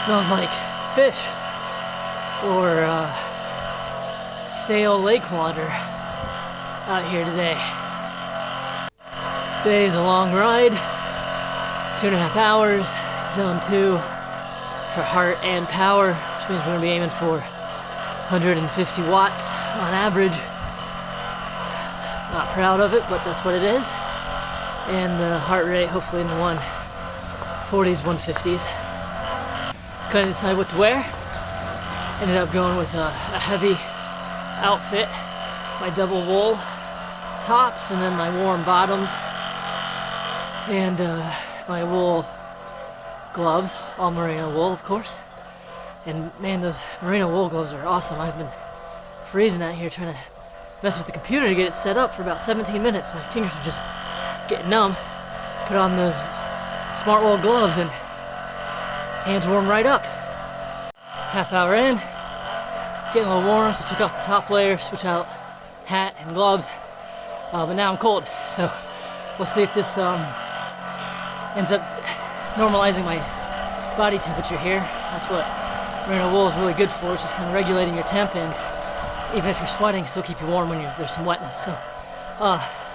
Smells like fish or stale lake water out here today. Today is a long ride, 2.5 hours, zone 2 for heart and power, which means we're going to be aiming for 150 watts on average. Not proud of it, but that's what it is. And the heart rate hopefully in the 140s, 150s. Couldn't decide what to wear. Ended up going with a heavy outfit, my double wool tops, and then my warm bottoms, and my wool gloves, all merino wool, of course. And man, those merino wool gloves are awesome. I've been freezing out here trying to mess with the computer to get it set up for about 17 minutes. My fingers are just getting numb. Put on those smart wool gloves and hands warm right up. Half hour in, getting a little warm, so took off the top layer, switch out hat and gloves. But now I'm cold, so we'll see if this ends up normalizing my body temperature here. That's what merino wool is really good for. It's just kind of regulating your temp, and even if you're sweating, still keep you warm when there's some wetness. So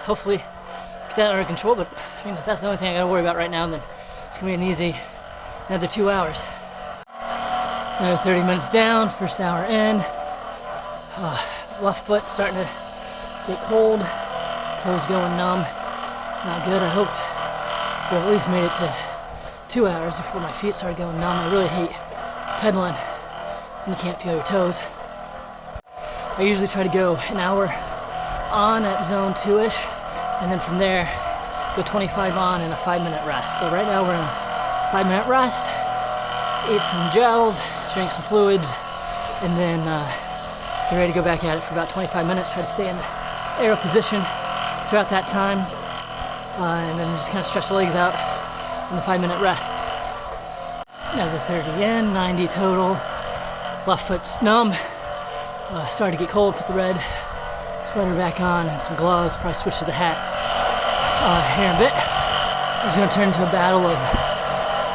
hopefully get that under control. But I mean, if that's the only thing I got to worry about right now, then it's gonna be an easy another 2 hours. Another 30 minutes down, first hour in. Left foot starting to get cold, toes going numb. It's not good. I hoped we at least made it to 2 hours before my feet started going numb. I really hate pedaling when you can't feel your toes. I usually try to go an hour on at zone 2-ish, and then from there go 25 on and a 5-minute rest. So right now we're in a 5-minute rest, eat some gels, drink some fluids, and then get ready to go back at it for about 25 minutes. Try to stay in aero position throughout that time, and then just kind of stretch the legs out in the 5-minute rests. Another 30 in, 90 total. Left foot's numb. Started to get cold, put the red sweater back on and some gloves, probably switch to the hat here in a bit. This is going to turn into a battle of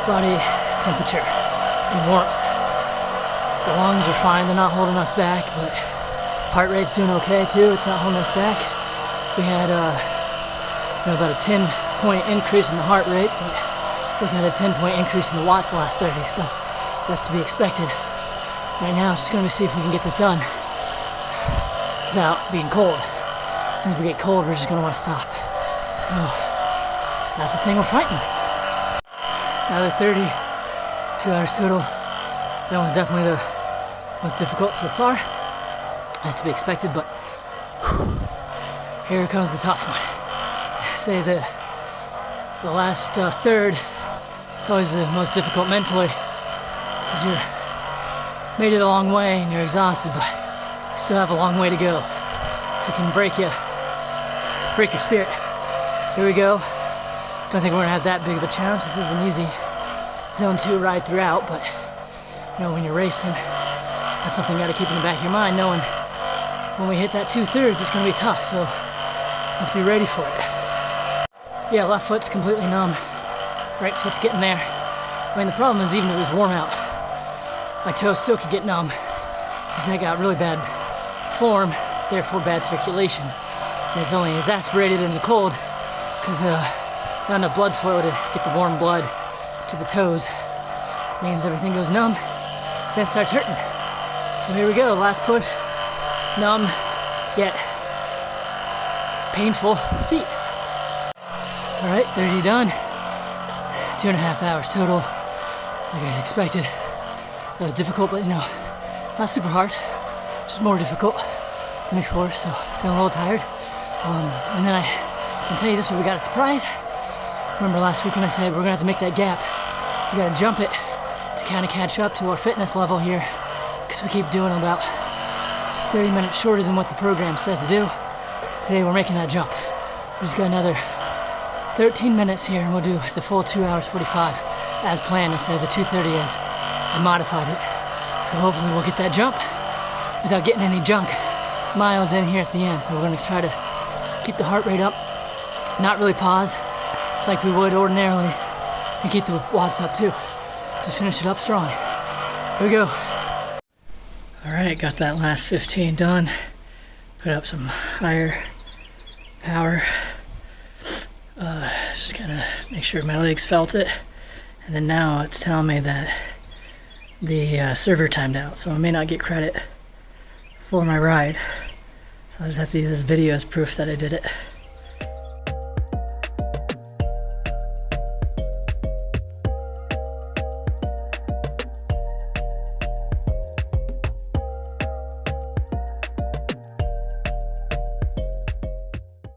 body temperature and warmth. The lungs are fine, they're not holding us back, but heart rate's doing okay too, it's not holding us back. We had about a 10-point increase in the heart rate, but we also had a 10-point increase in the watts the last 30, so that's to be expected. Right now, it's just going to see if we can get this done without being cold. As soon as we get cold, we're just going to want to stop. So that's the thing we're fighting. Another 30, 2 hours total. That one's definitely the most difficult so far. That's to be expected, but here comes the tough one. Say the last third, it's always the most difficult mentally, because you're made it a long way and you're exhausted, but you still have a long way to go. So it can break your spirit. So here we go. Don't think we're gonna have that big of a challenge. This is an easy zone 2 ride throughout, but you know, when you're racing, that's something you gotta keep in the back of your mind, knowing when we hit that 2/3, it's gonna be tough, so let's be ready for it. Yeah, left foot's completely numb. Right foot's getting there. I mean, the problem is, even if it was warm out, my toes still could get numb, since I got really bad form, therefore bad circulation. And it's only exacerbated in the cold, because not enough blood flow to get the warm blood to the toes. Means everything goes numb, then it starts hurting. So here we go, last push. Numb, yet painful feet. All right, 30 done. 2.5 hours total, like I expected. That was difficult, but you know, not super hard, just more difficult than before, so feeling a little tired. And then I can tell you this, but we got a surprise. Remember last week when I said we're gonna have to make that gap? We gotta jump it to kind of catch up to our fitness level here, because we keep doing about 30 minutes shorter than what the program says to do. Today we're making that jump. We just got another 13 minutes here and we'll do the full 2 hours 45 as planned instead of the 2:30 as I modified it. So hopefully we'll get that jump without getting any junk miles in here at the end. So we're gonna try to keep the heart rate up, not really pause like we would ordinarily, and keep the watts up too, to finish it up strong. Here we go. All right, got that last 15 done. Put up some higher power. Just kind of make sure my legs felt it. And then now it's telling me that the server timed out, so I may not get credit for my ride. So I just have to use this video as proof that I did it.